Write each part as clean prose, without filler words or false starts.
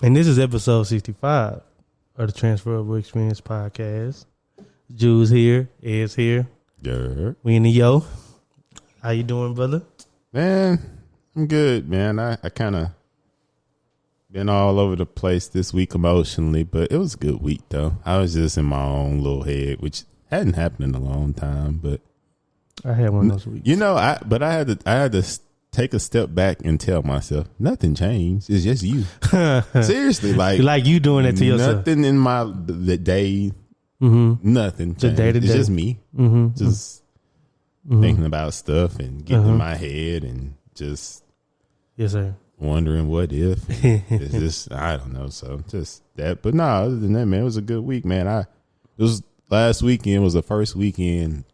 And this is episode 65 of the Transferable Experience podcast. Jules here, Ed's here. Yeah. We in the yo. How you doing, brother? Man, I'm good, man. I kind of been all over the place this week emotionally, but it was a good week, though. I was just in my own little head, which hadn't happened in a long time, but I had one of those weeks. You know, I had to take a step back and tell myself nothing changed. It's just you. Seriously, like you doing it to yourself. Nothing in the day. Mm-hmm. Nothing changed. It's just me. Mm-hmm. Just thinking about stuff and getting in my head and just yes, sir. Wondering what if. It's just I don't know. So just that. But no, other than that, man, it was a good week, man. Last weekend was the first weekend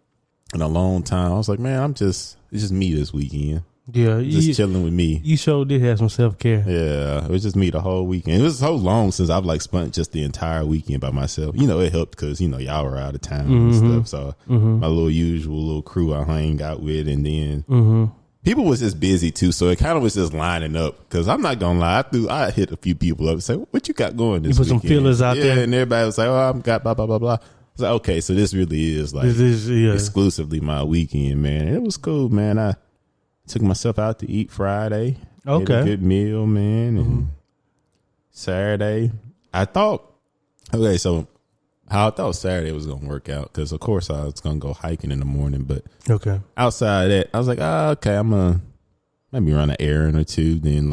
in a long time. I was like, man, it's just me this weekend. Yeah, just chilling with me. You sure did have some self-care. Yeah, it was just me the whole weekend. It was so long since I've spent just the entire weekend by myself. You know, it helped because y'all were out of town and stuff. So my little crew I hang out with, and then people was just busy too. So it kind of was just lining up. Because I'm not gonna lie, I hit a few people up and say, "What you got going this weekend?" You put some feelers out there, and everybody was like, "Oh, I've got blah blah blah blah." I was like, "Okay, so this really is exclusively my weekend, man." And it was cool, man. I took myself out to eat Friday. Okay. Had a good meal, man. And Saturday, how I thought Saturday was going to work out, because, of course, I was going to go hiking in the morning. But outside of that, I was like, okay, I'm going to maybe run an errand or two. Then,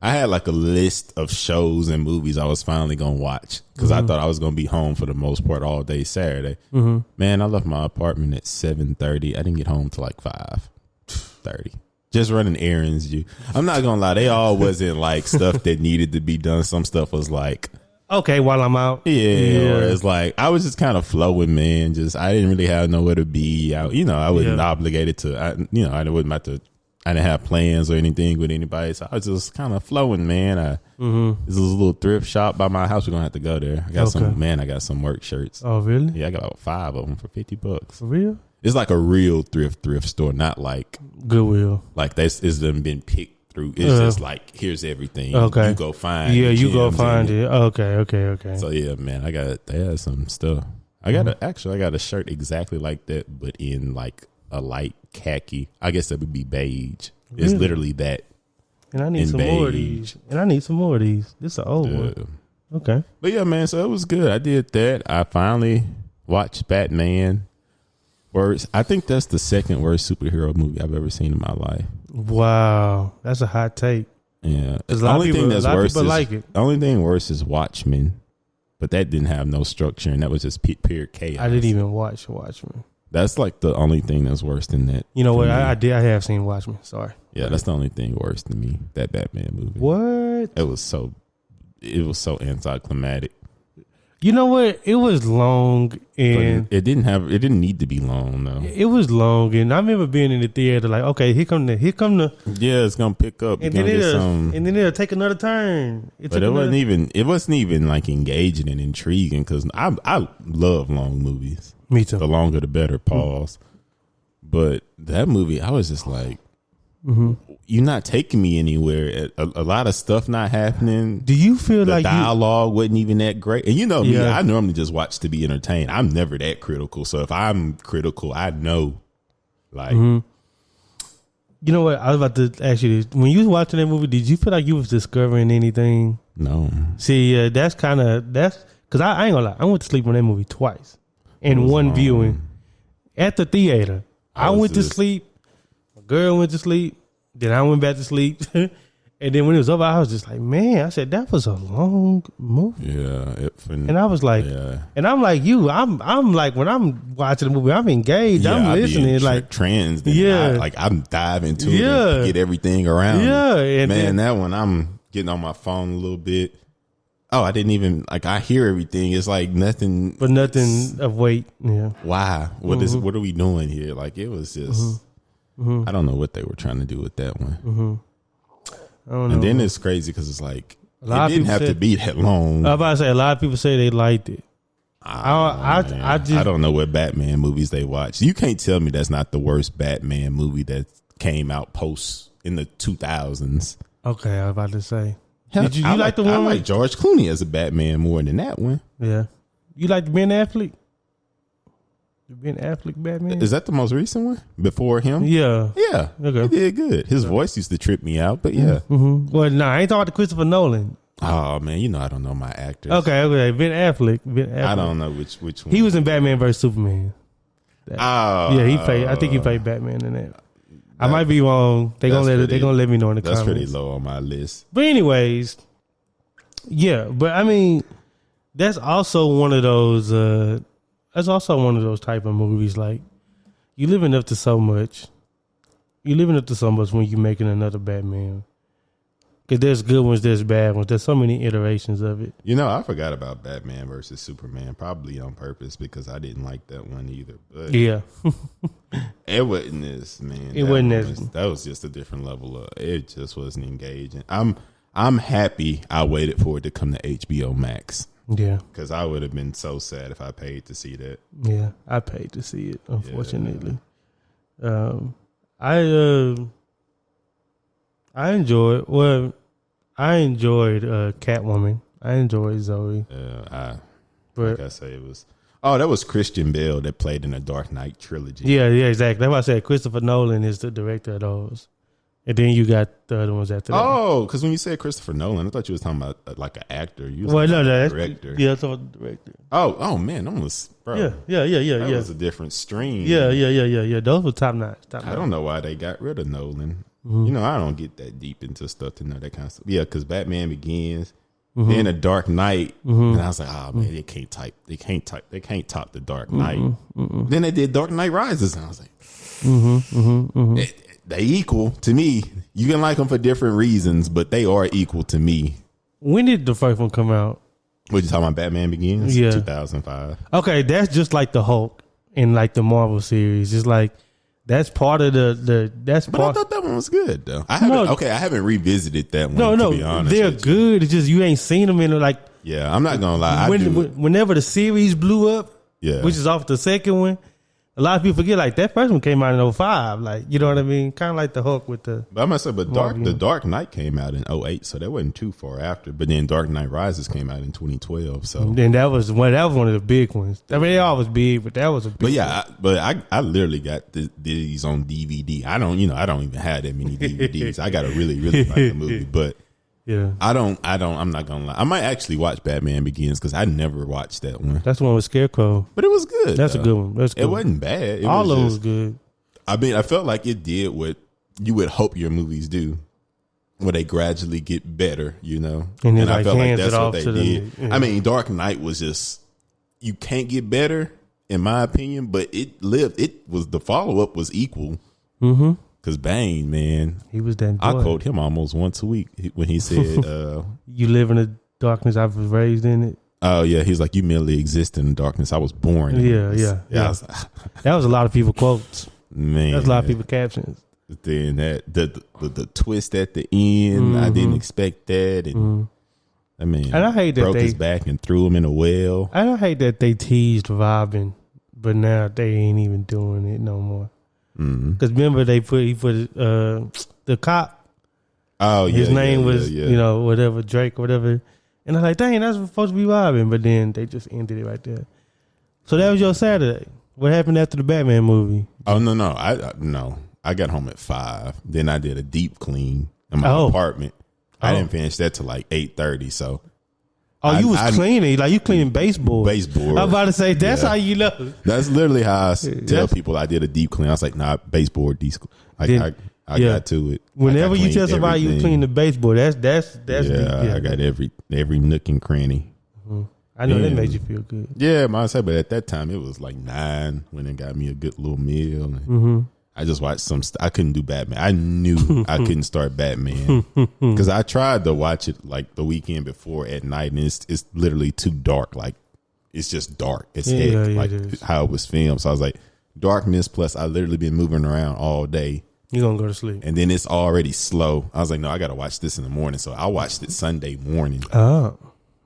I had a list of shows and movies I was finally going to watch, because I thought I was going to be home for the most part all day Saturday. Man, I left my apartment at 7:30. I didn't get home till 5:30. Just running errands. I'm not gonna lie, they all wasn't stuff that needed to be done. Some stuff was okay, while I'm out. Yeah. Or it's I was just kind of flowing, man. I didn't really have nowhere to be. I wasn't obligated to. I didn't have plans or anything with anybody, so I was just kind of flowing, man. There's a little thrift shop by my house. We're gonna have to go there. I got some work shirts. Oh, really? Yeah, I got about 5 of them for $50. For real? It's a real thrift store, not Goodwill. It's done been picked through. It's just here's everything. Okay, you go find. Yeah, you go find it. Okay. So yeah, man, they had some stuff. I got a shirt exactly like that, but in a light khaki. I guess that would be beige. Really? It's literally that. And I need some more of these. This is an old one. Okay. But yeah, man, so it was good. I did that. I finally watched Batman. I think that's the second worst superhero movie I've ever seen in my life. Wow, that's a hot take. Yeah, the only thing that's worse is the only thing worse is Watchmen, but that didn't have no structure and that was just pure chaos. I didn't even watch Watchmen. That's the only thing that's worse than that. You know what? I have seen Watchmen. Sorry. Yeah, that's the only thing worse than me. That Batman movie. What? It was so anticlimactic. You know what? It was long, and it didn't need to be long though. It was long, and I remember being in the theater okay, here come the yeah, it's gonna pick up, and then it'll take another turn. It wasn't even engaging and intriguing, because I love long movies. Me too. The longer the better. Pause. But that movie, I was just you're not taking me anywhere. A lot of stuff not happening. Do you feel the dialogue wasn't even that great? And me, I normally just watch to be entertained. I'm never that critical. So if I'm critical, I know. You know what? I was about to ask you this. When you was watching that movie, did you feel like you was discovering anything? No. See, that's because I ain't gonna lie. I went to sleep on that movie twice in one viewing at the theater. I went to sleep. My girl went to sleep. Then I went back to sleep. And then when it was over, I was just like, man, I said, that was a long movie. Yeah. And I was like, and I'm like you. I'm like, when I'm watching the movie, I'm engaged. Yeah, I'm listening. Trends. I'm diving to it to get everything around. Yeah. And man, that one, I'm getting on my phone a little bit. Oh, I didn't even, I hear everything. It's nothing. But nothing of weight. Yeah. Why? What are we doing here? It was just, I don't know what they were trying to do with that one. I don't know. And then it's crazy because it's it didn't have to be that long. I was about to say, a lot of people say they liked it. I don't know what Batman movies they watch. You can't tell me that's not the worst Batman movie that came out post in the 2000s. Okay, I was about to say. Did you like the one? I like George Clooney as a Batman more than that one. Yeah. You like the Ben Affleck? The Ben Affleck Batman? Is that the most recent one? Before him? Yeah. Yeah. Okay. He did good. His voice used to trip me out, but yeah. Mm-hmm. Well, I ain't talking to Christopher Nolan. Oh, man, I don't know my actors. Okay. Ben Affleck. I don't know which one. He was in Batman vs. Superman. Yeah, he played. I think he played Batman in that. I might be wrong. They gonna let me know in the comments. That's pretty low on my list. But anyways, yeah. But I mean, that's also one of those. That's also one of those type of movies. Like you living up to so much. You living up to so much when you making another Batman. Because there's good ones, there's bad ones. There's so many iterations of it. I forgot about Batman versus Superman, probably on purpose because I didn't like that one either. But yeah. It wasn't this, man. It wasn't this. That was just a different level of it. Just wasn't engaging. I'm happy I waited for it to come to HBO Max. Yeah. Because I would have been so sad if I paid to see that. Yeah, I paid to see it, unfortunately. Yeah. I enjoyed Catwoman. I enjoyed Zoe. Like I say, it was. Oh, that was Christian Bale that played in the Dark Knight trilogy. Yeah, exactly. That's why I said Christopher Nolan is the director of those, and then you got the other ones after that. Oh, because when you said Christopher Nolan, I thought you was talking about like an actor. You was no, that's director. Yeah, I'm talking about the director. Oh man, almost, bro. Yeah. That was a different stream. Yeah. Those were top notch. I don't know why they got rid of Nolan. Mm-hmm. I don't get that deep into stuff to know that kind of stuff. Yeah, because Batman Begins, then The Dark Knight, and I was like, oh man, they can't top the Dark Knight. Then they did Dark Knight Rises, and I was like, they equal to me. You can like them for different reasons, but they are equal to me. When did the first one come out? What you talking about? Batman Begins, 2005. Okay, that's just like the Hulk in like the Marvel series. It's like. That's part of I thought that one was good though. I haven't revisited that one. No, to be honest, they're good. It's just you ain't seen them in like. Yeah, I'm not gonna lie. Whenever the series blew up, which is off the second one, a lot of people forget like that first one came out in 2005. Like you know what I mean? Kind of like the Hulk with the. But I must say, the Dark Knight came out in 2008, so that wasn't too far after. But then Dark Knight Rises came out in 2012. So then that was one of the big ones. I mean, they always big, but that was a big. But I literally got these on DVD. I don't even have that many DVDs. I gotta really like the movie, but. Yeah, I'm not gonna lie. I might actually watch Batman Begins because I never watched that one. That's the one with Scarecrow, but it was good. That's a good one. It wasn't bad. All of them was good. I mean, I felt like it did what you would hope your movies do, where they gradually get better. And I felt like that's what they did. I mean, Dark Knight was just you can't get better in my opinion, but it lived. It was the follow up was equal. Mm-hmm. Because Bane, man, he was that. I quote him almost once a week when he said, "You live in the darkness. I was raised in it." Oh yeah, he's like, "You merely exist in the darkness. I was born." Yeah. That was a lot of people quotes. Man, that's a lot of people captions. Then the twist at the end, I didn't expect that, and I mean, and I hate that broke his back and threw him in a well. And I hate that they teased Robin, but now they ain't even doing it no more. Because remember he put the cop. Oh yeah, his name was whatever Drake or whatever, and I was like, dang, that's supposed to be Robin, but then they just ended it right there. So that was your Saturday. What happened after the Batman movie? Oh no, I got home at 5. Then I did a deep clean in my apartment. I didn't finish that till like 8:30. So. You was cleaning, like you cleaning baseboard. Baseboard. I'm about to say, that's how you know. That's literally how I tell people I did a deep clean. I was like, nah, baseboard, I got to it. Whenever you tell somebody you clean the baseboard, that's I got every nook and cranny. Mm-hmm. I know that made you feel good. Yeah, but at that time it was like 9 when it got me a good little meal. And I just watched I couldn't do Batman. I knew I couldn't start Batman because I tried to watch it like the weekend before at night, and it's literally too dark. Like it's just dark. It's like how it was filmed. So I was like, darkness plus I literally been moving around all day. You're gonna go to sleep, and then it's already slow. I was like, no, I gotta watch this in the morning. So I watched it Sunday morning. Oh,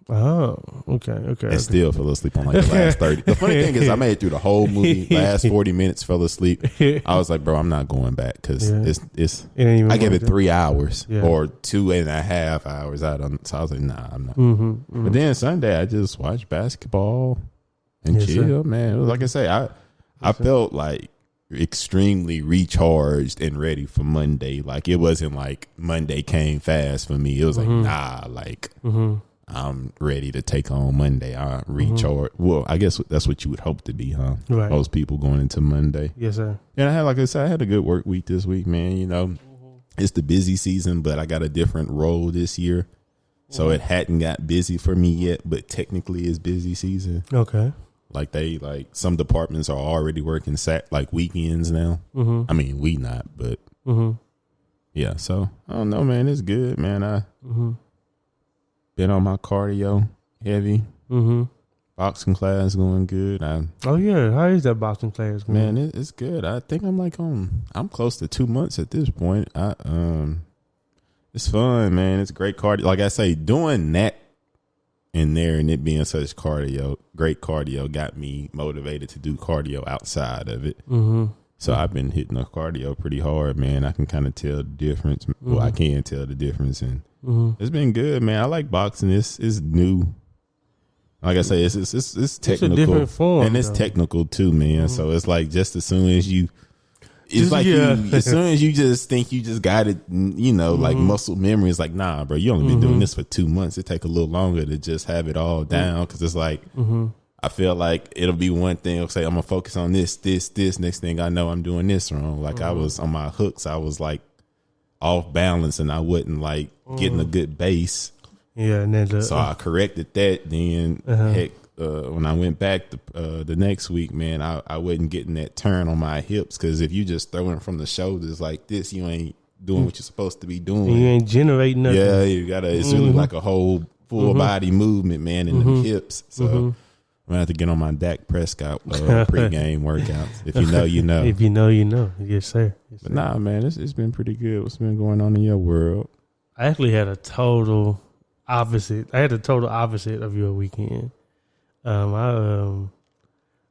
Oh, okay. And still fell asleep on like the last 30. The funny thing is I made it through the whole movie. Last 40 minutes, fell asleep. I was like, bro, I'm not going back because I gave it 3 hours or 2.5 hours out on. So I was like, nah, I'm not. But then Sunday, I just watched basketball and chill, man. It was, like I say, I felt like extremely recharged and ready for Monday. Like it wasn't like Monday came fast for me. It was like, nah, like I'm ready to take on Monday. I recharge. Well, I guess that's what you would hope to be, huh? Right. Most people going into Monday. Yes, sir. And I had, like I said, I had a good work week this week, man. You know, it's the busy season, but I got a different role this year. So it hadn't got busy for me yet, but technically it's busy season. Okay. Like some departments are already working like weekends now. I mean, we not, but yeah. So I don't know, man. It's good, man. I been on my cardio heavy. Boxing class going good. Oh yeah, how is that boxing class going? Man, it's good. I think I'm close to 2 months at this point. It's fun, man. It's great cardio. Like I say, doing that in there and it being such great cardio got me motivated to do cardio outside of it. So I've been hitting the cardio pretty hard, man. I can kind of tell the difference. Well, I can tell the difference, and it's been good, man. I like boxing. It's new. Like I say, it's technical. It's a different form, and it's technical too, man. So it's like just as soon as you. It's like as soon as you just think you just got it, you know, like muscle memory is like, nah, bro, you only been doing this for 2 months. It take a little longer to just have it all down because it's like, I feel like it'll be one thing. I'll say, I'm going to focus on this. Next thing I know, I'm doing this wrong. Like I was on my hooks. I was like off balance and I wasn't like getting a good base. Yeah. And then so I corrected that. Then heck, when I went back the next week, man, I wasn't getting that turn on my hips because if you just throwing from the shoulders like this, you ain't doing what you're supposed to be doing. You ain't generating nothing. Yeah, you gotta. It's really like a whole full body movement, man, in the hips. So I'm gonna have to get on my Dak Prescott pregame workouts. If you know, you know. If you know, you know. Yes, sir. But nah, man, it's been pretty good. What's been going on in your world? I actually had a total opposite. Of your weekend. I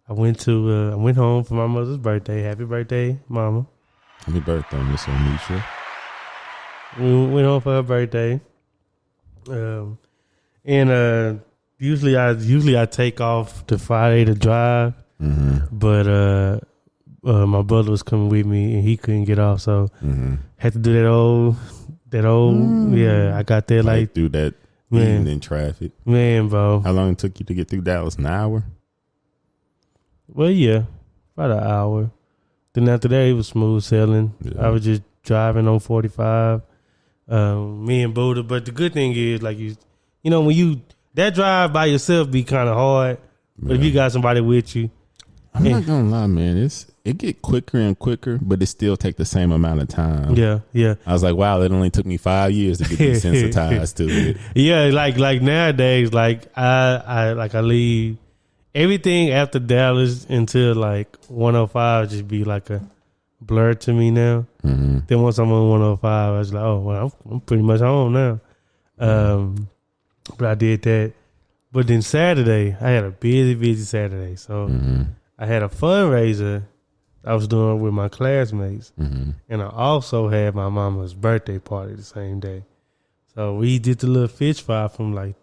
went home for my mother's birthday. Happy birthday, Mama. Happy birthday, Miss Onisha. We went home for her birthday. Usually I take off the Friday to drive, but my brother was coming with me and he couldn't get off, so had to do that old. I got there like through that. Man, in traffic. Man, bro. How long it took you to get through Dallas? An hour? Well, yeah. About an hour. Then after that, it was smooth sailing. Yeah. I was just driving on 45. Me and Buddha. But the good thing is, like, you know, when that drive by yourself be kind of hard. But if you got somebody with you. I'm not going to lie, man. It get quicker and quicker, but it still take the same amount of time. Yeah. I was like, wow, it only took me 5 years to get desensitized to it. Yeah, like nowadays, like I leave everything after Dallas until like 105 just be like a blur to me now. Then once I'm on 105, I was like, oh, well, I'm pretty much home now. But I did that. But then Saturday, I had a busy Saturday. So I had a fundraiser I was doing with my classmates. And I also had my mama's birthday party the same day. So we did the little fish fry from like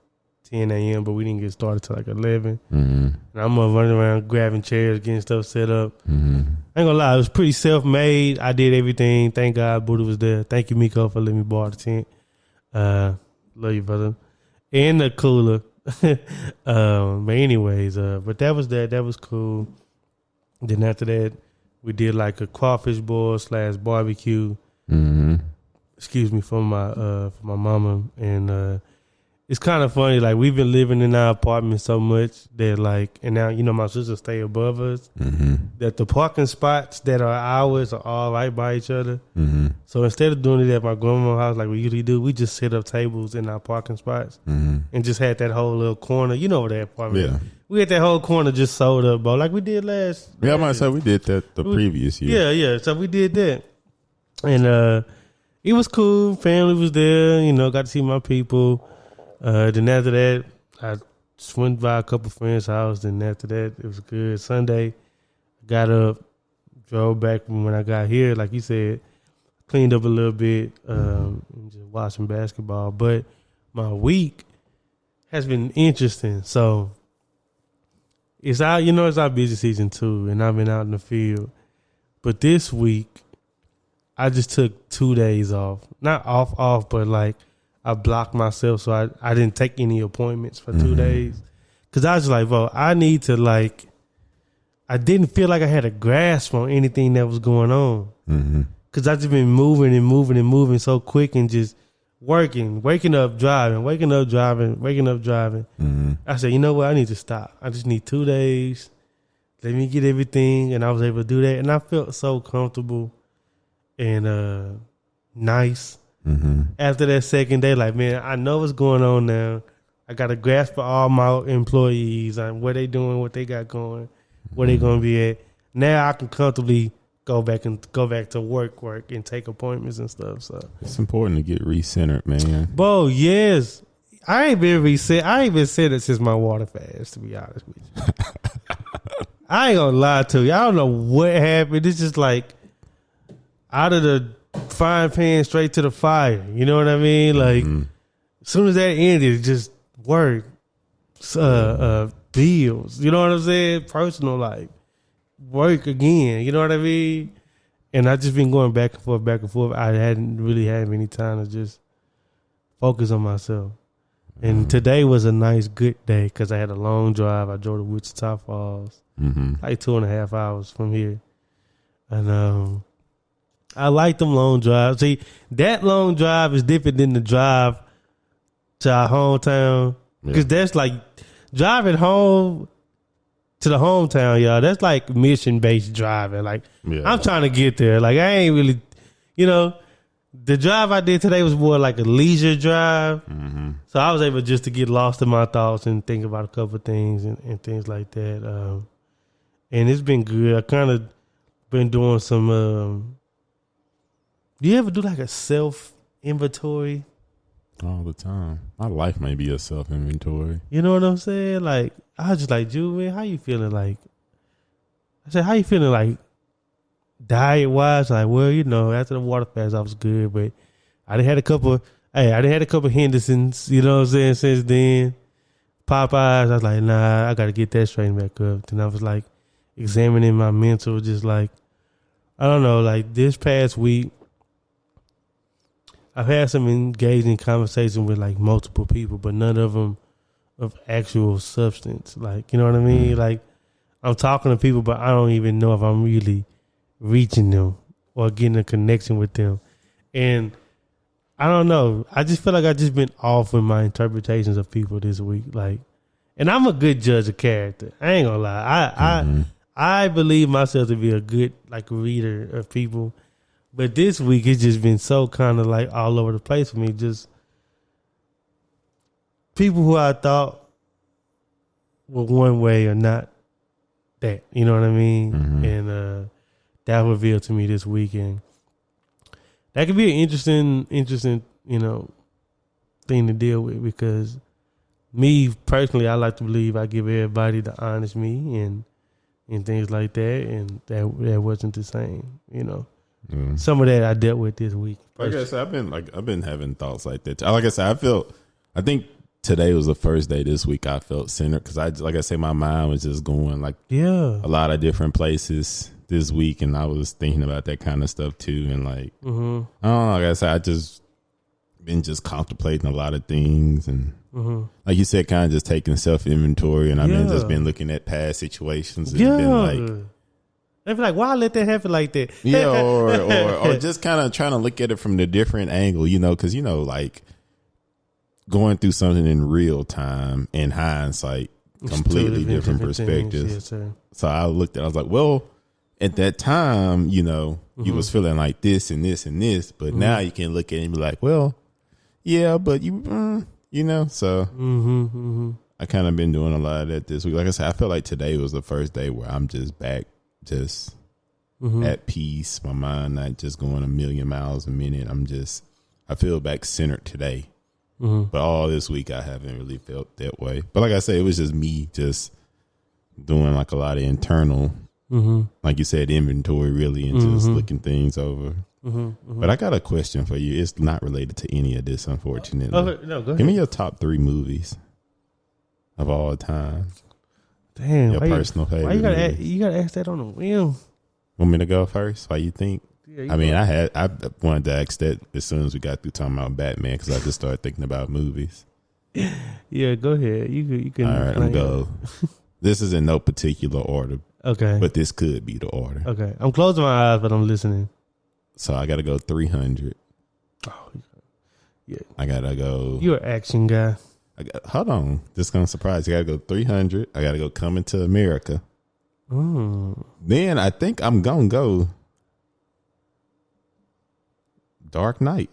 10 a.m., but we didn't get started till like 11. And I'm running around grabbing chairs, getting stuff set up. I ain't gonna lie, it was pretty self-made. I did everything. Thank God Buddha was there. Thank you, Miko, for letting me borrow the tent. Love you, brother. And the cooler. But anyways, but that was that. That was cool. Then after that, we did like a crawfish boil / barbecue. Excuse me, for my mama. And it's kind of funny. Like we've been living in our apartment so much that like, and now you know my sister stay above us. That the parking spots that are ours are all right by each other. So instead of doing it at my grandma's house like we usually do, we just set up tables in our parking spots and just had that whole little corner. You know where that apartment. Yeah. We had that whole corner just sold up, bro. Like we did last. Yeah, I might say we did that the previous year. Yeah. So we did that, and it was cool. Family was there. You know, got to see my people. Then after that, I just went by a couple friends' house, and after that, it was good. Sunday, got up, drove back from when I got here, like you said, cleaned up a little bit, and just watching basketball. But my week has been interesting. So it's our busy season too, and I've been out in the field. But this week, I just took 2 days off. Not off, but like I blocked myself so I didn't take any appointments for 2 days. Because I was like, bro, I need to like, I didn't feel like I had a grasp on anything that was going on. Because I just been moving so quick and just waking up, driving. I said, you know what? I need to stop. I just need 2 days. Let me get everything. And I was able to do that. And I felt so comfortable and nice. After that second day, like, man, I know what's going on now. I got a grasp of all my employees and what they doing, what they got going, where they going to be at. Now I can comfortably go back to work and take appointments and stuff. So it's important to get recentered, man. Bro, yes. I ain't been centered since my water fast, to be honest with you. I ain't gonna lie to you. I don't know what happened. It's just like out of the frying pan straight to the fire. You know what I mean? Like as soon as that ended, just work, bills. You know what I'm saying? Personal life, work again. You know what I mean? And I just been going back and forth. I hadn't really had any time to just focus on myself. And today was a nice, good day because I had a long drive. I drove to Wichita Falls, like 2.5 hours from here. And I like them long drives. See, that long drive is different than the drive to our hometown. Because that's like driving home to the hometown, y'all. That's like mission-based driving. Like, I'm trying to get there. Like, I ain't really, the drive I did today was more like a leisure drive. So I was able just to get lost in my thoughts and think about a couple of things and things like that. And it's been good. I kind of been doing some, do you ever do like a self-inventory? All the time. My life may be a self-inventory. You know what I'm saying? Like, I was just like, Jude, man, how you feeling? Like, I said, how you feeling like diet-wise? Like, well, after the water fast, I was good, but I done had a couple Hendersons, you know what I'm saying, since then. Popeyes, I was like, nah, I got to get that straightened back up. Then I was like examining my mental, just like, I don't know, like this past week, I've had some engaging conversation with like multiple people, but none of them of actual substance. Like, you know what I mean? Like, I'm talking to people, but I don't even know if I'm really reaching them or getting a connection with them. And I don't know. I just feel like I just been off with my interpretations of people this week. Like, and I'm a good judge of character. I ain't gonna lie. I believe myself to be a good like reader of people. But this week it's just been so kind of like all over the place for me. Just people who I thought were one way or not that. You know what I mean? And that revealed to me this weekend. That could be an interesting, thing to deal with because me personally, I like to believe I give everybody the honest me and things like that, and that wasn't the same, Some of that I dealt with this week. Like I said, I've been having thoughts like that. Like I said, I think today was the first day this week I felt centered because like I said, my mind was just going like a lot of different places this week, and I was thinking about that kind of stuff too. And like, I don't know, like I said, I just been just contemplating a lot of things, and like you said, kind of just taking self inventory. And I've been looking at past situations and been like, they'd be like, why let that happen like that? or just kind of trying to look at it from the different angle, because like going through something in real time in hindsight, completely different perspectives. Yes, so I looked at, I was like, well, at that time, you was feeling like this and this and this, but now you can look at it and be like, well, yeah, but so I kind of been doing a lot of that this week. Like I said, I feel like today was the first day where I'm just back, just at peace. My mind not just going a million miles a minute. I feel back centered today. But all this week I haven't really felt that way. But like I said, it was just me just doing like a lot of internal, like you said, inventory really, and just looking things over. But I got a question for you. It's not related to any of this, unfortunately. Okay, no, go ahead. Give me your top 3 movies of all time. Damn, your personal favorite. Why you gotta ask that on the whim? Want me to go first? Why you think? Yeah, I mean, I wanted to ask that as soon as we got through talking about Batman, because I just started thinking about movies. Yeah, go ahead. You can. All right, I'm go. This is in no particular order. Okay, but this could be the order. Okay, I'm closing my eyes, but I'm listening. So I got to go 300. Oh, yeah. I gotta go. You're an action guy. Hold on, this is gonna surprise you. I gotta go 300. I gotta go Coming to America. Then I think I'm gonna go Dark Knight.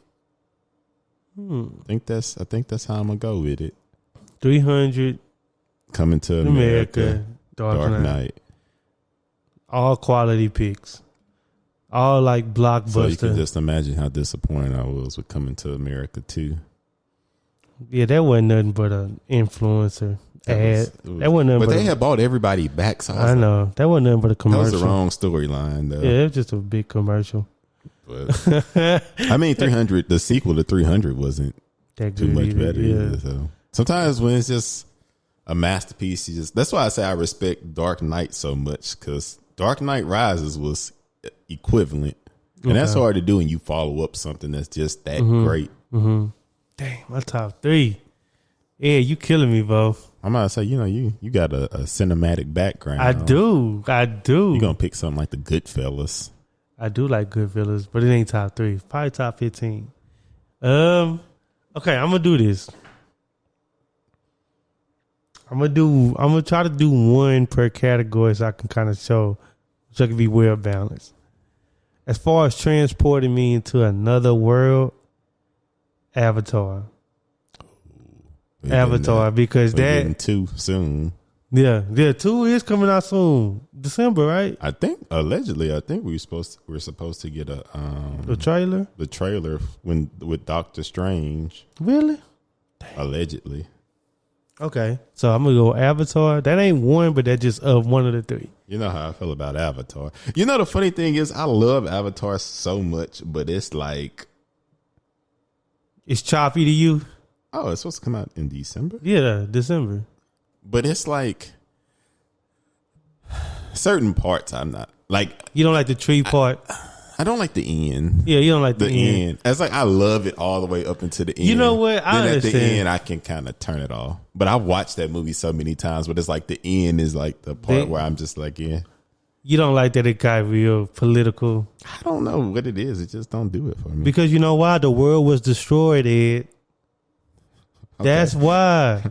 I think that's how I'm gonna go with it. 300. Coming to America. Dark Knight. All quality picks. All like blockbuster. So you can just imagine how disappointed I was with Coming to America too. Yeah, that wasn't nothing but an influencer ad. That wasn't nothing but they had bought everybody back. So I know. That wasn't nothing but a commercial. That was the wrong storyline though. Yeah, it was just a big commercial. But I mean, 300. The sequel to 300 wasn't that too much better. Either, so sometimes when it's just a masterpiece, that's why I say I respect Dark Knight so much, because Dark Knight Rises was equivalent, and that's hard to do when you follow up something that's just that great. Dang, my top 3. Yeah, you killing me, Bo. I'm about to say, you got a cinematic background. I do. You're gonna pick something like the Goodfellas. I do like Goodfellas, but it ain't top 3. Probably top 15. Okay, I'm gonna do this. I'm gonna try to do one per category so I can kind of so it can be well balanced. As far as transporting me into another world, Avatar. Because that too soon. Yeah, 2 is coming out soon, December, right? I think allegedly, we're supposed to get a trailer. The trailer with Doctor Strange. Really? Allegedly. Okay, so I'm gonna go Avatar. That ain't one, but that's just one of the 3. You know how I feel about Avatar. You know the funny thing is, I love Avatar so much, but it's like it's choppy to you. Oh, it's supposed to come out in December? Yeah, December. But it's like certain parts I'm not like. You don't like the tree part? I don't like the end. Yeah, you don't like the end. It's like I love it all the way up into the end. You know what? I understand. At the end, I can kind of turn it off. But I've watched that movie so many times, but it's like the end is like the part where I'm just like, yeah. You don't like that it got real political? I don't know what it is. It just don't do it for me. Because you know why? The world was destroyed, Ed. Okay. That's why.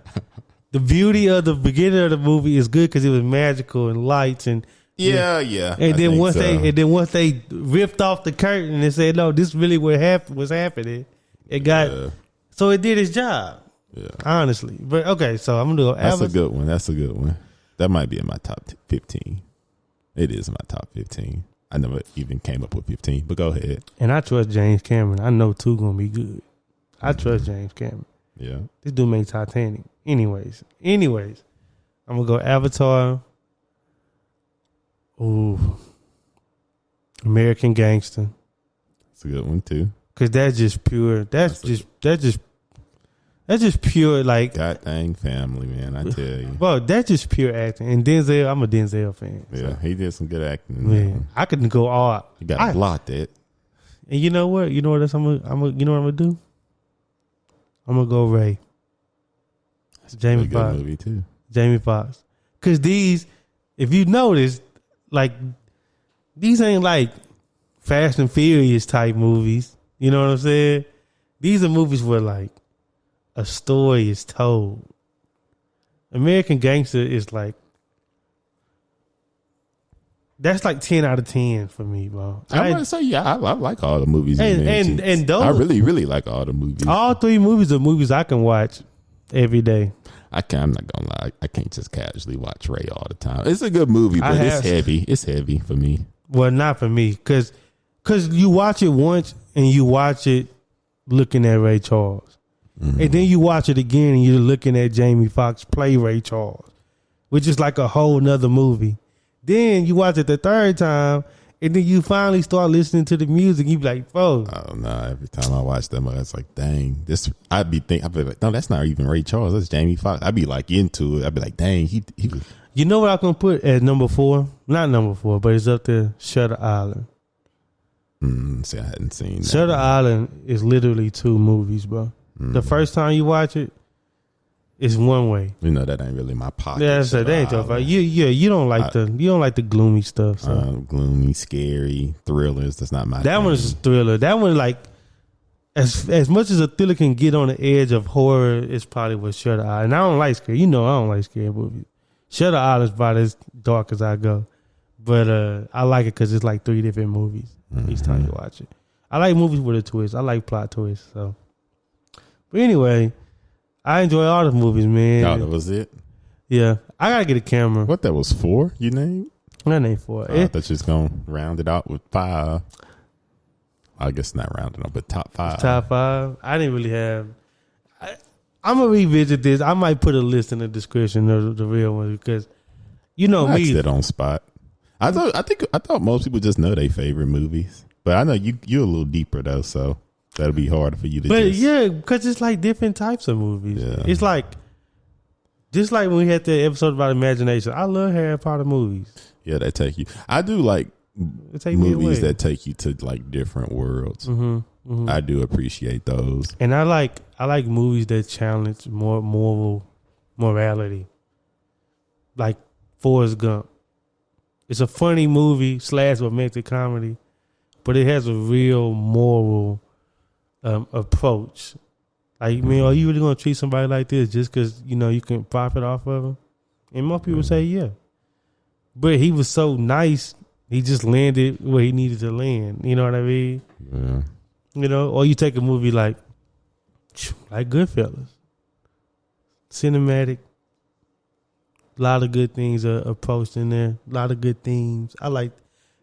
The beauty of the beginning of the movie is good because it was magical and lights and yeah. And then once they ripped off the curtain and said, no, this really was happening. It got so it did its job. Yeah, honestly. But okay, so I'm gonna go. That's a good one. That might be in my top 15. It is in my top 15. I never even came up with 15, but go ahead. And I trust James Cameron. I know 2 gonna be good. I trust James Cameron. Yeah, this dude made Titanic. Anyways, I'm gonna go Avatar. Ooh, American Gangster. That's a good one too. Cause that's just pure. That's just pure like God dang family, man. I tell you, bro. That's just pure acting. And Denzel, I'm a Denzel fan. Yeah, so. He did some good acting. Man, I couldn't go all. You got blocked it. And you know what? You know what else you know what I'm gonna do? I'm gonna go Ray. That's Jamie Foxx movie too. Jamie Foxx. Cause these, if you notice, like these ain't like Fast and Furious type movies. You know what I'm saying? These are movies where like a story is told. American Gangster is like that's like 10 out of 10 for me, bro. I'm gonna say I like all the movies. And those, I really like all the movies. All 3 movies are movies I can watch every day. I'm not gonna lie. I can't just casually watch Ray all the time. It's a good movie, but it's heavy. It's heavy for me. Well, not for me, because you watch it once and you watch it looking at Ray Charles. And then you watch it again and you're looking at Jamie Foxx play Ray Charles, which is like a whole nother movie. Then you watch it the third time and then you finally start listening to the music. You be like, "Oh no!" Every time I watch them, it's like, "Dang!" This I'd be like, "No, that's not even Ray Charles. That's Jamie Foxx." I'd be like into it. I'd be like, "Dang, he was." You know what I'm gonna put at number 4? Not number 4, but it's up there. Shutter Island. See, I hadn't seen that. Shutter Island is literally 2 movies, bro. The first time you watch it, it's one way. You know that ain't really my pocket. Yeah, so that ain't your fault. You don't like the gloomy stuff. So. Gloomy, scary thrillers. That's not my. That one is a thriller. That one, like, as much as a thriller can get on the edge of horror, it's probably what Shutter Island. And I don't like scary. You know, I don't like scary movies. Shutter Island is about as dark as I go, but I like it because it's like 3 different movies each time you watch it. I like movies with a twist. I like plot twists. So, but anyway. I enjoy all the movies, man. Oh, that was it? Yeah. I got to get a camera. What, that was 4 you named? That ain't 4. I thought you was going to round it out with 5. I guess not rounding up, but top 5. Top 5. I didn't really have. I'm going to revisit this. I might put a list in the description of the real one because, you know me. That on spot. I thought most people just know their favorite movies. But I know you're a little deeper, though, so. That'll be hard for you to. But yeah, because it's like different types of movies. Yeah. It's like just like when we had the episode about imagination. I love Harry Potter movies. Yeah, they take you. I do like movies that take you to like different worlds. I do appreciate those. And I like movies that challenge more morality. Like Forrest Gump. It's a funny movie / romantic comedy, but it has a real moral approach. Like, man, are you really gonna treat somebody like this just because you can profit off of them? And most people say yeah, but he was so nice, he just landed where he needed to land. You know what I mean? Yeah. Or you take a movie like Goodfellas, cinematic, a lot of good things are approached in there, a lot of good themes. I like,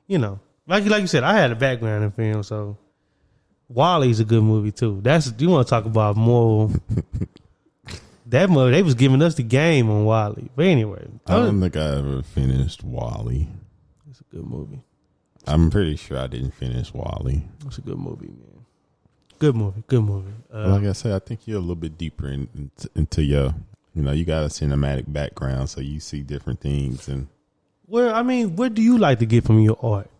like you said, I had a background in film, so. Wally's a good movie too. You want to talk about moral. That movie, they was giving us the game on Wally. But anyway, I don't think I ever finished Wally. It's a good movie. I'm pretty sure I didn't finish Wally. It's a good movie, man. Good movie. Like I said, I think you're a little bit deeper into your. You got a cinematic background, so you see different things. And well, I mean, what do you like to get from your art?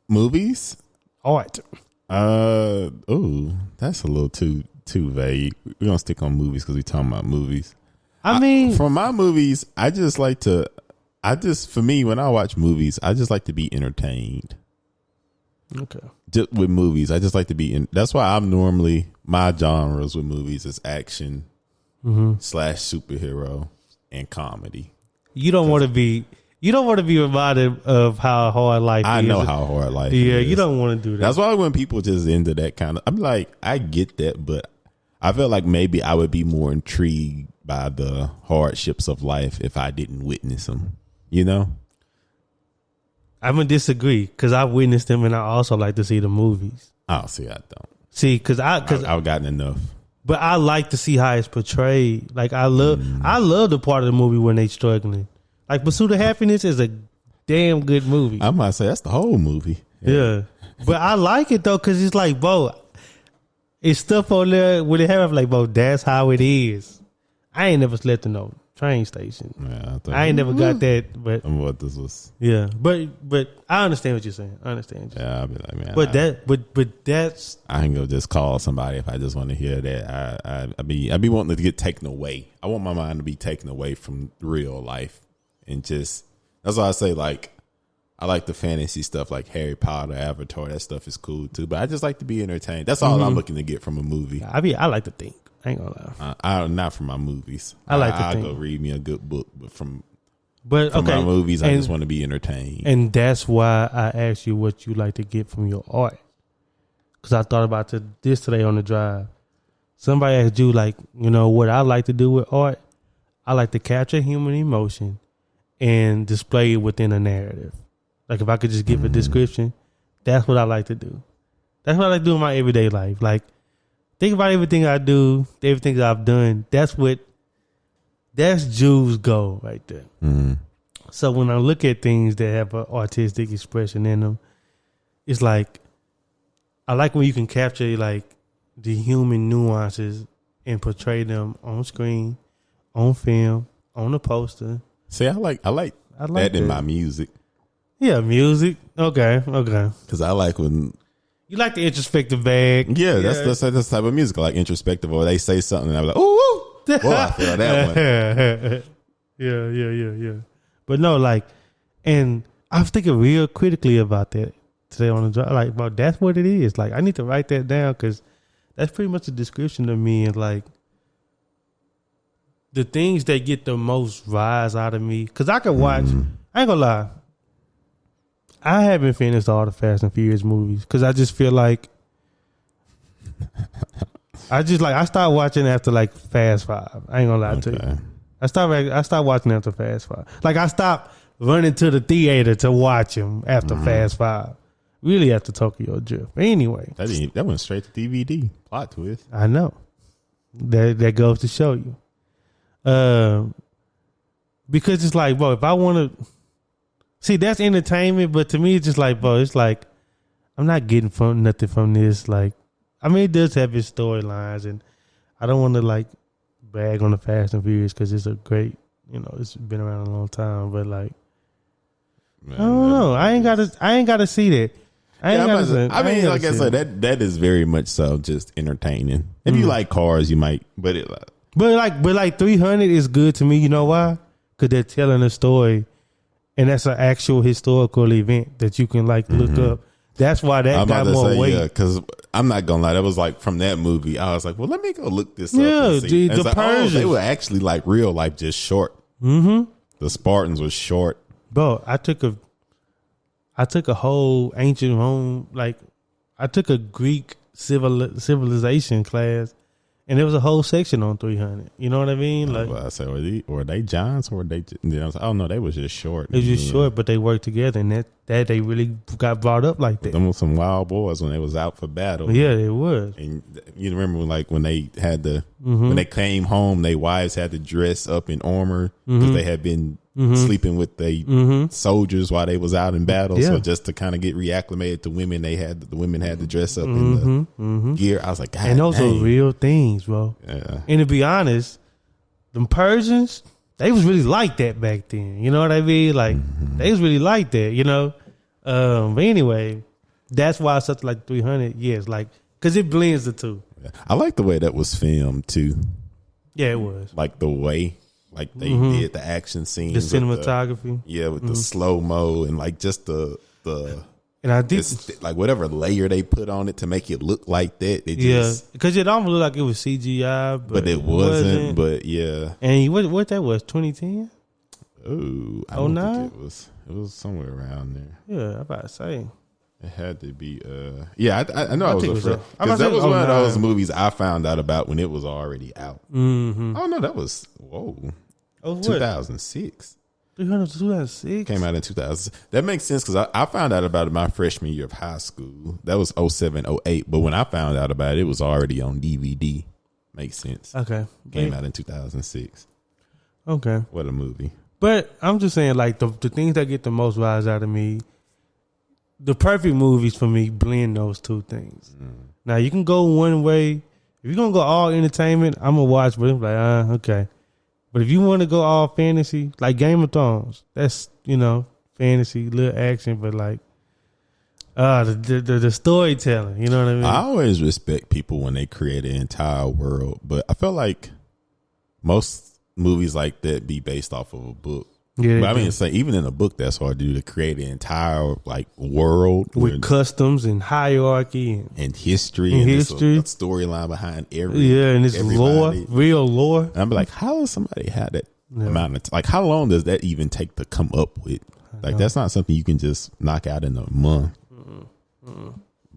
Movies, art. That's a little too vague. We're gonna stick on movies because we're talking about movies. I mean, from my movies, for me, when I watch movies, I just like to be entertained. Okay. Just with movies, I just like to be in. That's why I'm normally my genres with movies is action / superhero and comedy. You don't want to be reminded of how hard life is. I know how hard life is. Yeah, you don't want to do that. That's why when people just into that kind of, I'm like, I get that, but I feel like maybe I would be more intrigued by the hardships of life if I didn't witness them. I'm gonna disagree because I witnessed them, and I also like to see the movies. Oh, see, I don't. See, because I've gotten enough. But I like to see how it's portrayed. Like I love the part of the movie when they struggling. Like Pursuit of Happiness is a damn good movie. I might say that's the whole movie. Yeah. But I like it though because it's like, bro, it's stuff on there where they have like, bro, that's how it is. I ain't never slept in no train station. Yeah, I ain't never got that. But what this was. Yeah, but I understand what you're saying. I understand. Yeah, I'll be like, man. But that's. I can go just call somebody if I just want to hear that. I be wanting to get taken away. I want my mind to be taken away from real life. And just, that's why I say, like, I like the fantasy stuff like Harry Potter, Avatar. That stuff is cool too. But I just like to be entertained. That's all I'm looking to get from a movie. I like to think. I ain't gonna lie. Not from my movies. I like to think. I'll go read me a good book, but from my movies, I just want to be entertained. And that's why I asked you what you like to get from your art. Because I thought about this today on the drive. Somebody asked you, like, what I like to do with art. I like to capture human emotion and display it within a narrative. Like if I could just give a description, that's what I like to do. That's what I like to do in my everyday life. Like think about everything I do, everything I've done. That's Jules' goal right there. Mm-hmm. So when I look at things that have an artistic expression in them, it's like I like when you can capture like the human nuances and portray them on screen, on film, on a poster. See, I like that in my music. Yeah, music. Okay. Because I like when you like the introspective bag. Yeah, that's the type of music I like, introspective, or they say something and I'm like, ooh, boy, I feel that one. Yeah. But no, like, and I was thinking real critically about that today on the drive. Like, bro, that's what it is. Like, I need to write that down because that's pretty much a description of me and like the things that get the most rise out of me. Because I can watch. I ain't gonna lie. I haven't finished all the Fast and Furious movies because I just feel like I started watching after like Fast 5. I ain't gonna lie to you. I stopped watching after Fast 5. Like I stopped running to the theater to watch them after Fast 5. Really after Tokyo Drift. But anyway, that went straight to DVD. Plot twist. I know. That goes to show you. Because it's like, bro, if I want to see, that's entertainment, but to me, it's just like, bro, it's like, I'm not getting nothing from this. Like, I mean, it does have its storylines, and I don't want to, like, brag on the Fast and Furious because it's a great, it's been around a long time, but, like, man, I don't know. I ain't got to see that. Like I said, that is very much so just entertaining. If you like cars, you might, but 300 is good to me. You know why? Because they're telling a story. And that's an actual historical event that you can like look up. That's why that got more weight. Yeah, because I'm not gonna lie, that was like from that movie. I was like, well, let me go look this up. Yeah, the Persians, they were actually like real life, just short. Mm-hmm. The Spartans was short. Bro, I took a whole ancient Rome, like I took a Greek civilization class. And there was a whole section on 300. You know what I mean? Like, I said, were they giants or were they? I was like, oh no, they was just short. It was just short, but they worked together, and that they really got brought up like that. Them were some wild boys when they was out for battle. Yeah, they was. And you remember when they had when they came home, their wives had to dress up in armor because they had been sleeping with the soldiers while they was out in battle. Yeah. So just to kind of get reacclimated to women, the women had to dress up in the gear. I was like, God, and those are real things, bro. Yeah. And to be honest, them Persians, they was really like that back then. You know what I mean? Like they was really like that. But anyway, that's why something like 300. Yes, like because it blends the two. Yeah. I like the way that was filmed too. Yeah, it was like the way. Like they did the action scenes, the cinematography, with the slow mo and like just the and I did like whatever layer they put on it to make it look like that. Because it almost looked like it was CGI, but it wasn't. But yeah, and what that was 2010. Oh, I don't think it was somewhere around there. Yeah, I'm about to say. It had to be, I know I was afraid. Because that was one of those movies I found out about when it was already out. Mm-hmm. Oh, no, that was, 2006. 2006? Came out in 2000. That makes sense because I found out about it my freshman year of high school. That was 07, 08. But when I found out about it, it was already on DVD. Makes sense. Okay. Came out in 2006. Okay. What a movie. But I'm just saying, like, the things that get the most rise out of me, the perfect movies for me blend those two things. Now you can go one way. If you're gonna go all entertainment, I'm gonna watch, but I'm like, okay. But if you want to go all fantasy, like Game of Thrones, that's fantasy, little action, but like the storytelling. You know what I mean? I always respect people when they create an entire world, but I feel like most movies like that be based off of a book. Yeah, but I mean, even in a book, that's hard to do, to create an entire like world with customs and hierarchy and history and a storyline behind and it's lore, real lore. And I'm like, how does somebody have that amount of like? How long does that even take to come up with? Like, that's not something you can just knock out in a month.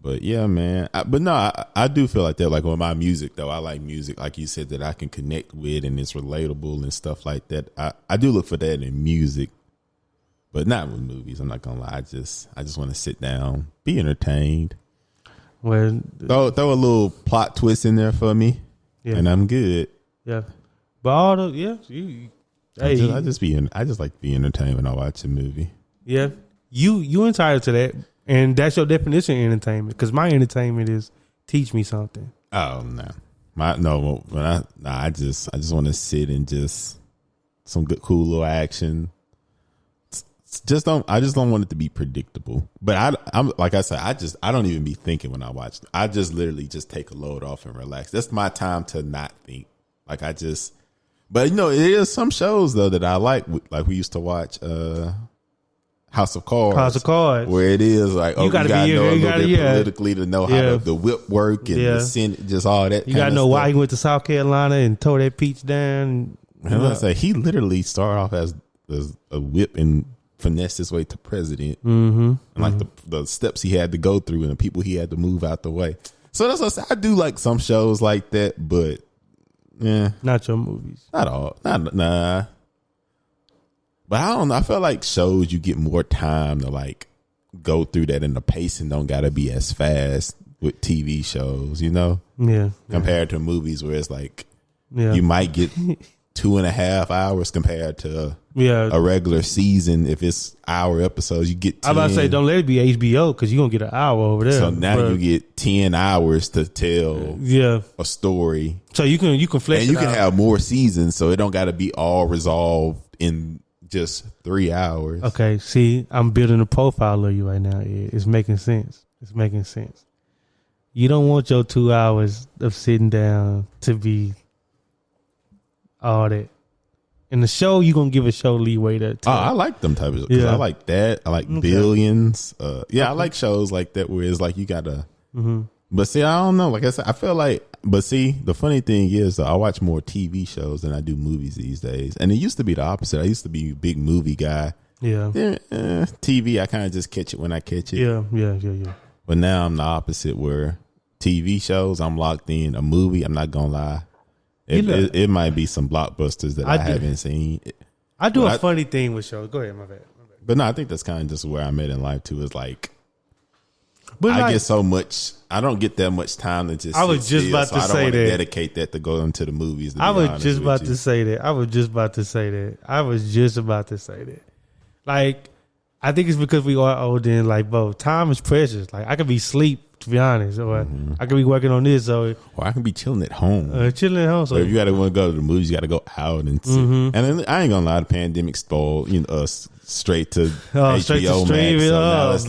But yeah, man. I do feel like that. Like with my music, though, I like music, like you said, that I can connect with and it's relatable and stuff like that. I do look for that in music, but not with movies. I'm not gonna lie. I just want to sit down, be entertained. Well, throw a little plot twist in there for me, and I'm good. Yeah, but all the I just like to be entertained when I watch a movie. Yeah, you entitled to that, and that's your definition of entertainment. Because my entertainment is teach me something. Oh no, I just want to sit and just some good cool little action. I just don't want it to be predictable. But I'm like I said, I don't even be thinking when I watch. I just literally just take a load off and relax. That's my time to not think. But it is some shows though that I like we used to watch House of Cards. Where it is like, you gotta know a little bit politically to know how the whip work and the Senate, just all that. You gotta know why he went to South Carolina and tore that peach down. And I say he literally started off as a whip and finessed his way to president, and like the steps he had to go through and the people he had to move out the way. So that's what I say. I do like some shows like that, but not your movies. Not all. Nah. But I don't know. I feel like shows you get more time to like go through that, and the pacing don't gotta be as fast with TV shows, compared to movies where it's like you might get 2.5 hours compared to a regular season. If it's hour episodes, you get 10. I'm about to say, don't let it be HBO because you're gonna get an hour over there. So now you get 10 hours to tell a story. So you can flex, and you can have more seasons, so it don't got to be all resolved in just 3 hours. Okay, see, I'm building a profile of you right now. It's making sense. You don't want your 2 hours of sitting down to be all that. In the show, you're going to give a show leeway to I like them types of I like that. I like Billions. I like shows like that where it's like you got to... But see, I don't know. Like I said, I feel like... But see, the funny thing is I watch more TV shows than I do movies these days. And it used to be the opposite. I used to be a big movie guy. Yeah. TV, I kind of just catch it when I catch it. Yeah. But now I'm the opposite where TV shows, I'm locked in. A movie, I'm not going to lie. It might be some blockbusters that I haven't seen. I do a funny thing with shows. Go ahead, my bad. But no, I think that's kind of just where I'm at in life too. Is like, I get so much. I don't get that much time to just. I was just about to say that. Dedicate that to go into the movies. I was just about to say that. Like, I think it's because we are older and like, bro, time is precious. Like, I could be asleep, to be honest, or I could be working on this, or I can be chilling at home. So if you got to want to go to the movies, you got to go out and sit. And then, I ain't gonna lie, the pandemic stole us straight to HBO Max. So now it's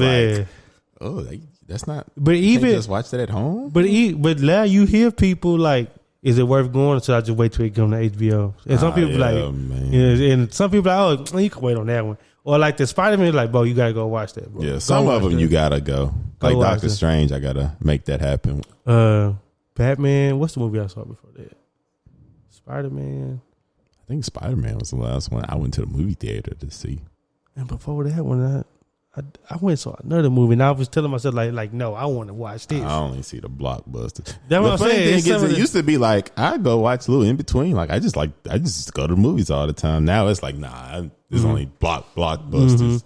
like, that's not. But even just watch that at home. But now you hear people like, is it worth going? So I just wait till it come to HBO. And some people and some people like, oh, you can wait on that one. Or like the Spider-Man, like, bro, you gotta go watch that, bro. Yeah, some of them you gotta go. Like Doctor Strange, I gotta make that happen. Batman, what's the movie I saw before that? Spider-Man. I think Spider-Man was the last one I went to the movie theater to see. And before that one, I went and saw another movie, and I was telling myself like, no, I want to watch this. I only see the blockbusters. That's what I'm saying. It used to be like I go watch a little in between. Like I just go to the movies all the time. Now it's like there's only blockbusters.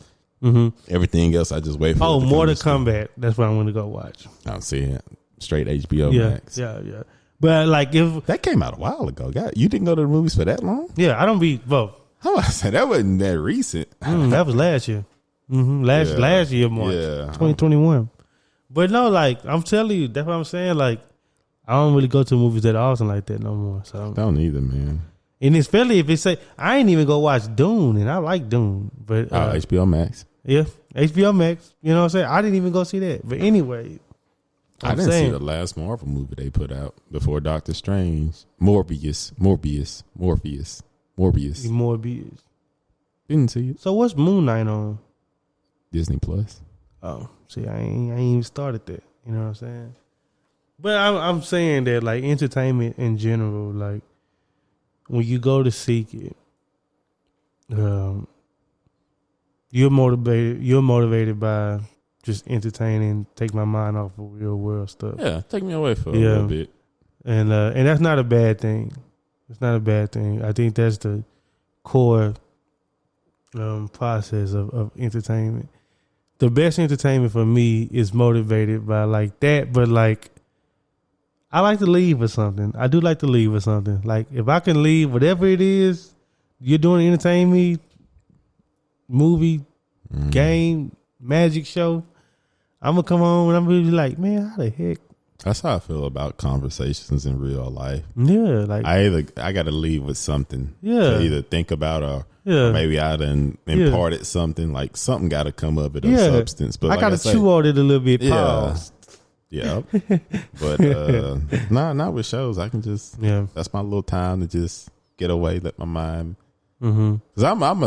Everything else I just wait for. Oh, Mortal Kombat. That's what I want to go watch. I'm seeing it straight HBO Max. Yeah. But like if that came out a while ago, God, you didn't go to the movies for that long? Yeah, I don't be. Well, how I said that wasn't that recent. That was last year. Last year, March 2021. But no, like I'm telling you, that's what I'm saying. Like I don't really go to movies that often like that no more. So I don't either, man. And especially if it say I ain't even go watch Dune, and I like Dune, but HBO Max. Yeah, HBO Max. You know what I'm saying? I didn't even go see that. But anyway, I didn't see the last Marvel movie they put out before Doctor Strange. Morbius. Didn't see it. So what's Moon Knight on? Disney Plus. Oh, see, I ain't even started that. You know what I'm saying? But I'm saying that like entertainment in general, like when you go to seek it, you're motivated by just entertaining, take my mind off of real world stuff. Yeah, take me away for a little bit. And that's not a bad thing. It's not a bad thing. I think that's the core process of entertainment. the best entertainment for me is motivated by like that, but like I like to leave with something. I do like to leave with something. Like if I can leave whatever it is you're doing to entertain me, movie, game, magic show, I'm gonna come home and I'm gonna be like, man, how the heck? That's how I feel about conversations in real life. Yeah, like I got to leave with something. Yeah, to either think about or maybe I done imparted something. Like something got to come of it of substance. But I got to chew on it a little bit. Pause. Yeah, but not with shows. I can just that's my little time to just get away, let my mind. Because I'm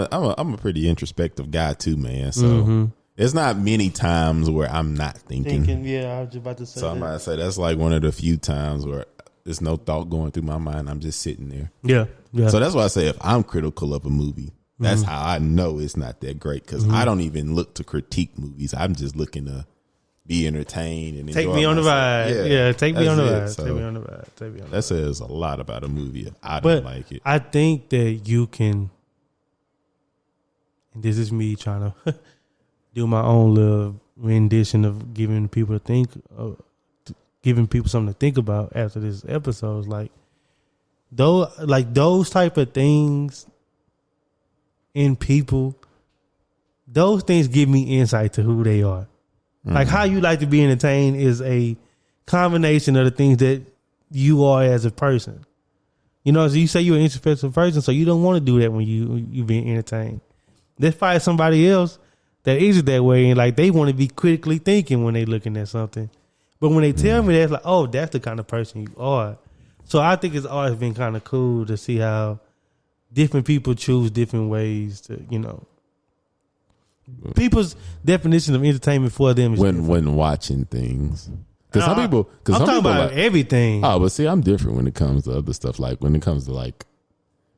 a pretty introspective guy too, man. So it's not many times where I'm not thinking. Yeah, I was just about to say. So I might say that's like one of the few times where there's no thought going through my mind. I'm just sitting there. Yeah. So that's why I say if I'm critical of a movie, that's how I know it's not that great. Because I don't even look to critique movies. I'm just looking to be entertained and take me on the ride. Yeah, take me on the ride. So take me on the ride. Take me on the ride. That says a lot about a movie if I don't like it. I think that you can, and this is me trying to do my own little rendition of giving people something to think about after this episode. Like those type of things in people, those things give me insight to who they are. Like how you like to be entertained is a combination of the things that you are as a person. You know, so you say you're an introspective person, so you don't want to do that when you being entertained. Let's find somebody else that is that way, and like they want to be critically thinking when they looking at something. But when they tell me that, it's like, oh, that's the kind of person you are. So I think it's always been kind of cool to see how different people choose different ways to, you know. People's definition of entertainment for them is when watching things. Because some people, I'm talking about like, everything. Oh, but see, I'm different when it comes to other stuff. Like when it comes to like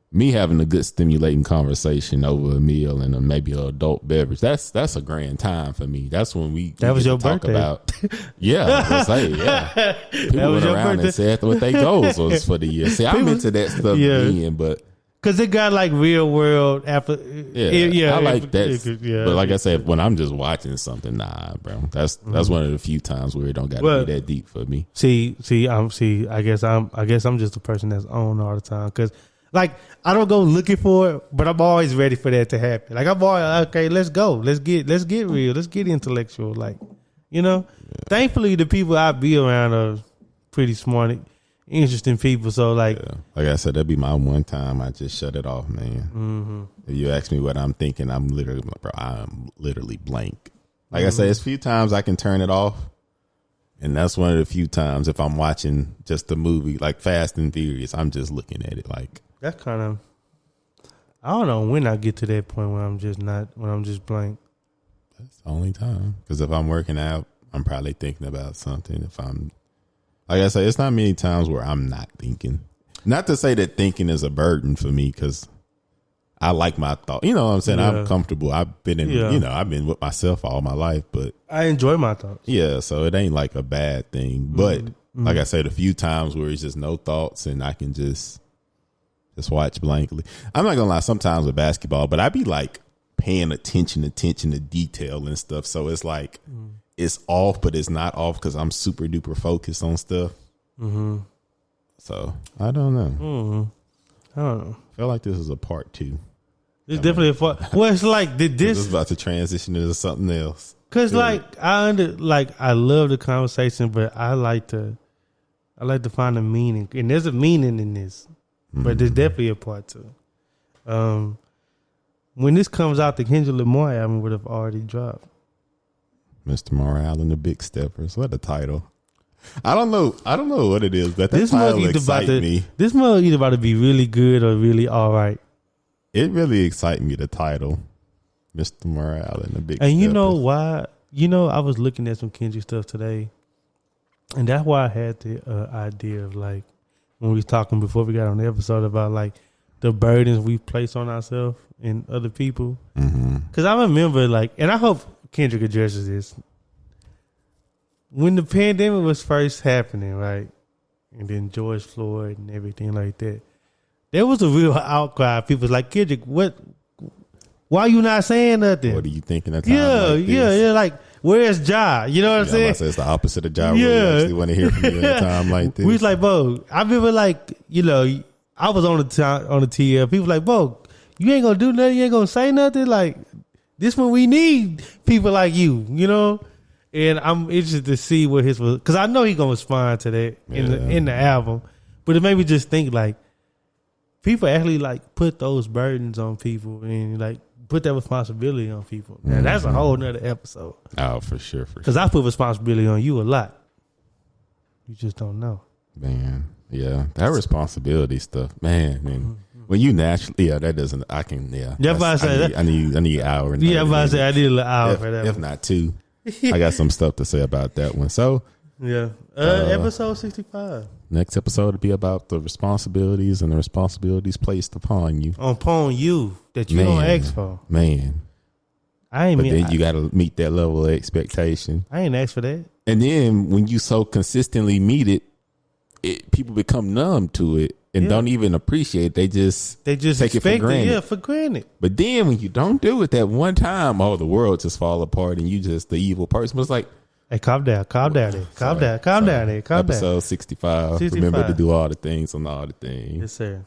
me having a good stimulating conversation over a meal and maybe an adult beverage. That's a grand time for me. That's when we was your talk birthday. About. Yeah, I was saying, yeah. People went around and said what their goals was for the year. See, I'm into that stuff then, but. Because it got like real world after. I like that. But like I said, when I'm just watching something, nah, bro. That's one of the few times where it don't got to be that deep for me. I guess I'm just a person that's on all the time. Because like I don't go looking for it, but I'm always ready for that to happen. Like I'm always okay. Let's go. Let's get real. Let's get intellectual. Like you know. Yeah. Thankfully, the people I be around are pretty smart. Interesting people, so like I said, that'd be my one time I just shut it off, man. If you ask me what I'm thinking, I'm literally blank. Like I said, it's a few times I can turn it off, and that's one of the few times if I'm watching just a movie like Fast and Furious, I'm just looking at it like that's kind of. I don't know when I get to that point where I'm just blank. That's the only time, because if I'm working out, I'm probably thinking about something. If I'm like I say, it's not many times where I'm not thinking. Not to say that thinking is a burden for me, because I like my thought. You know what I'm saying? Yeah. I'm comfortable. I've been I've been with myself all my life, but I enjoy my thoughts. Yeah, so it ain't like a bad thing. But like I said, a few times where it's just no thoughts and I can just watch blankly. I'm not gonna lie, sometimes with basketball, but I be like paying attention to detail and stuff. So it's like it's off, but it's not off because I'm super duper focused on stuff. So I don't know. I don't know. I feel like this is a part 2. It's definitely a part. Well, it's like this is about to transition into something else. Cause like I love the conversation, but I like to find a meaning, and there's a meaning in this, but there's definitely a part 2. When this comes out, the Kendrick Lamar album would have already dropped. Mr. Morale and the Big Steppers. What a title. I don't know what it is, but that title excites me. This mug either about to be really good or really all right. It really excites me, the title. Mr. Morale and the Big And Steppers. you know why? You know, I was looking at some Kendrick stuff today, and that's why I had the idea of like, when we was talking before we got on the episode about like the burdens we place on ourselves and other people. Because I remember like, and I hope Kendrick addresses this. When the pandemic was first happening, right, and then George Floyd and everything like that, there was a real outcry. People was like, Kendrick, what Why you not saying nothing? What are you thinking at time? Yeah. Like, where's Ja? You know what I'm saying? It's the opposite of Ja. Yeah. We actually want to hear from you at a time like this. We was like, bro, I remember like, I was on the TL. People like, bro, you ain't gonna do nothing. You ain't gonna say nothing. Like, this when we need people like you, And I'm interested to see what his was, because I know he gonna respond to that in the album. But it made me just think like, people actually like put those burdens on people and like put that responsibility on people. Now, that's a whole nother episode. Oh, for sure. Because I put responsibility on you a lot. You just don't know. Man, yeah, that responsibility stuff, man. When you naturally, that doesn't. I can, That's why I say I need an hour. And yeah, I say I need an hour for that. If not 2, I got some stuff to say about that one. So episode 65. Next episode will be about the responsibilities and the responsibilities placed upon you. Upon you that you don't ask for. Man. Then you got to meet that level of expectation. I ain't asked for that. And then when you so consistently meet it, people become numb to it and don't even appreciate it. They just take it for granted. Yeah, for granted. But then when you don't do it that one time, the world just fall apart and you just the evil person. But it's like, hey, calm down. Episode 65. Remember to do all the things on all the things. Yes, sir.